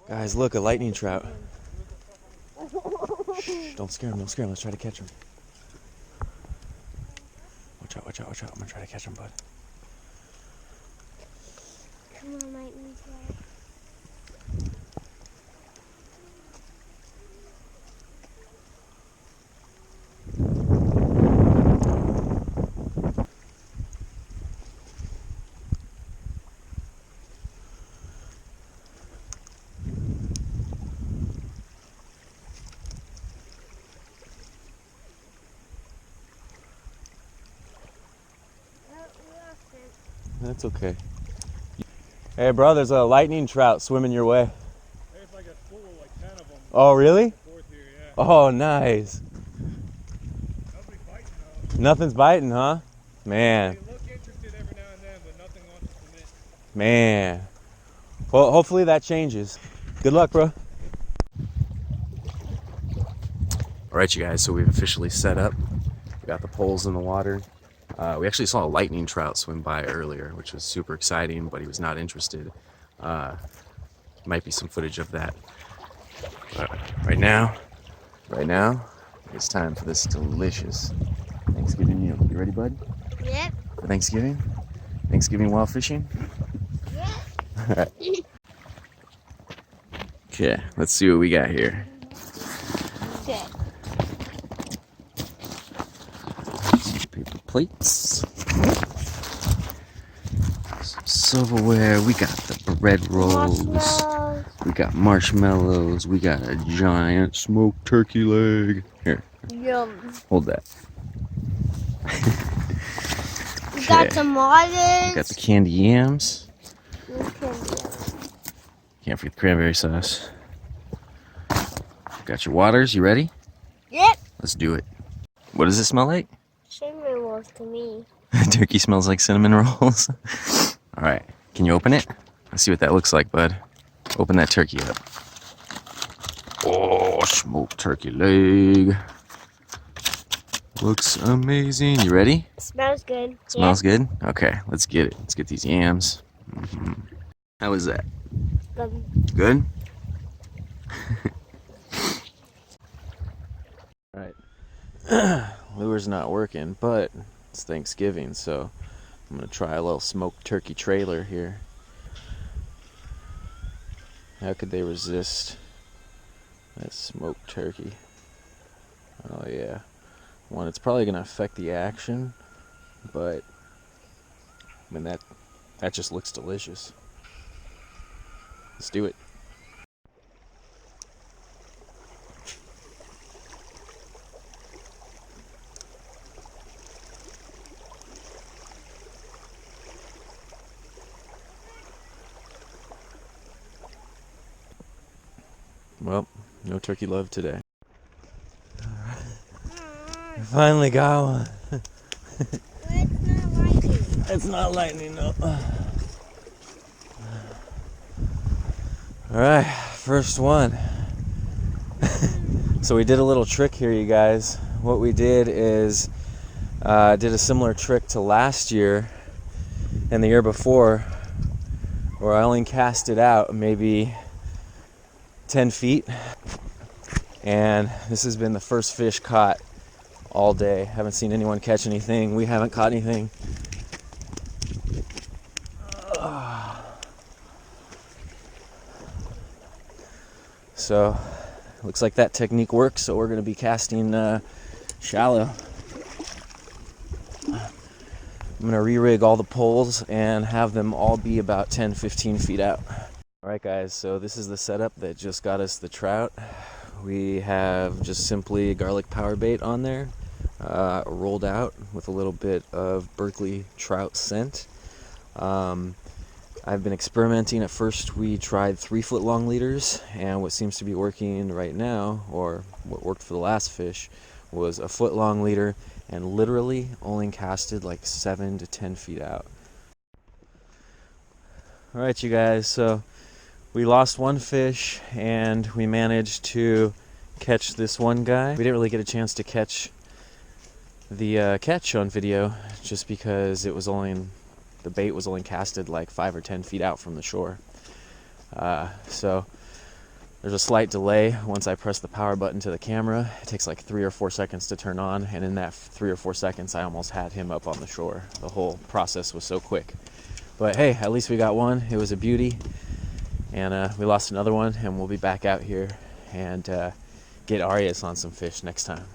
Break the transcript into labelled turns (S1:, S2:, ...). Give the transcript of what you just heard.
S1: Guys, look, a lightning trout. Shh, don't scare him, don't scare him. Let's try to catch him. Watch out, watch out, watch out. I'm gonna try to catch him, bud.
S2: Come on, lightning trout.
S1: That's okay. Hey, bro, there's a lightning trout swimming your way.
S3: There's like a school, like 10 of them.
S1: Oh, really?
S3: Fourth here, yeah.
S1: Oh, nice.
S3: Nothing's biting though.
S1: Nothing's biting, huh? Man,
S3: They look interested every now and then, but nothing wants to commit.
S1: man. Well, hopefully that changes. Good luck, bro. All right, you guys, so we've officially set up. We got the poles in the water. We actually saw a lightning trout swim by earlier, which was super exciting, but he was not interested. Might be some footage of that. But right now, it's time for this delicious Thanksgiving meal. You ready, bud?
S2: Yep.
S1: For Thanksgiving? Thanksgiving while fishing?
S2: Yep.
S1: All right. Okay, let's see what we got here.
S2: Okay.
S1: Some paper plates. Some silverware. We got the bread rolls.
S2: Marshmallows.
S1: We got marshmallows. We got a giant smoked turkey leg. Here,
S2: Yum.
S1: hold that.
S2: We got tomatoes.
S1: We got the candy yams.
S2: Okay.
S1: Can't forget the cranberry sauce. Got your waters. You ready?
S2: Yep.
S1: Let's do it. What does it smell like?
S2: Cinnamon rolls to me.
S1: Turkey smells like cinnamon rolls. All right, can you open it? Let's see what that looks like, bud. Open that turkey up. Oh, smoked turkey leg. Looks amazing. You ready?
S2: Smells good.
S1: Smells good? Okay, let's get it. Let's get these yams. How was that?
S2: Good.
S1: Good? All right. Lure's not working, but it's Thanksgiving, so I'm gonna try a little smoked turkey trailer here. How could they resist that smoked turkey? Oh yeah. One, it's probably gonna affect the action, but I mean that just looks delicious. Let's do it. Well, no turkey love today. I finally got one.
S2: It's not lightning.
S1: It's not lightning, no. Alright, first one. So we did a little trick here, you guys. What we did is did a similar trick to last year and the year before, where I only cast it out maybe 10 feet. And this has been the first fish caught all day. Haven't seen anyone catch anything. We haven't caught anything. So looks like that technique works, so we're going to be casting shallow. I'm going to re-rig all the poles and have them all be about 10-15 feet out. Alright guys, so this is the setup that just got us the trout. We have just simply garlic power bait on there, rolled out with a little bit of Berkeley trout scent. I've been experimenting. At first we tried 3-foot long leaders, and what seems to be working right now, or what worked for the last fish, was a 1-foot long leader and literally only casted like 7 to 10 feet out. Alright you guys, so we lost one fish and we managed to catch this one guy. We didn't really get a chance to catch the catch on video just because it was only, the bait was only casted like 5 or 10 feet out from the shore. So There's a slight delay once I press the power button to the camera. It takes like 3 or 4 seconds to turn on, and in that 3 or 4 seconds, I almost had him up on the shore. The whole process was so quick. But hey, at least we got one. It was a beauty. And we lost another one, and we'll be back out here and get Arius on some fish next time.